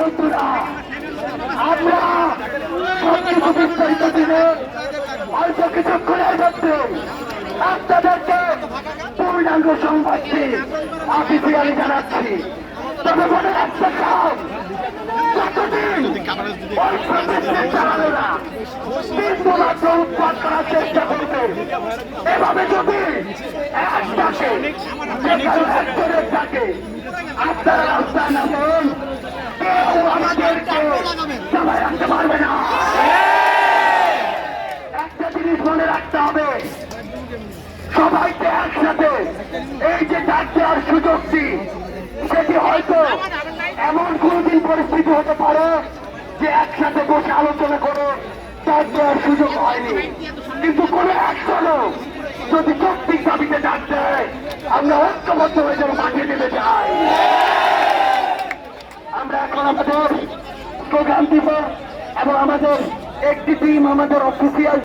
বন্ধুরা, আমরা সবকিছু বিস্তারিত দিনে অল্প কিছুক্ষণের মধ্যে আপনাদেরকে পূর্ণাঙ্গ সংবাদটি অফিসিয়ালি জানাচ্ছি। তবে মনে রাখতে চাও, যতদিন ওই প্রতিষ্ঠান চালানো না বিন্দুমাত্র উৎপাদ করার চেষ্টা করবে, এভাবে যদি একজনের থাকে আপনারা রাস্তায় নামুন, কেউ আমাদেরকে চালায় রাখতে পারবে না। একটা জিনিস মনে রাখতে হবে, সবাইকে একসাথে এই যে ডাক দেওয়ার সুযোগটি, সেটি হয়তো এমন কোনদিন পরিস্থিতি হতে পারে যে একসাথে বসে আলোচনা করে ডাক দেওয়ার সুযোগ হয়নি, কিন্তু কোন একজনও যদি যৌক্তিক দাবিতে ডাক দেয়, আমরা ঐক্যবদ্ধ হয়ে যেন মাঠে নেমে যাই। আমরা এখন আমাদের প্রোগ্রাম দিব এবং আমাদের একটি টিম আমাদের অফিসিয়াল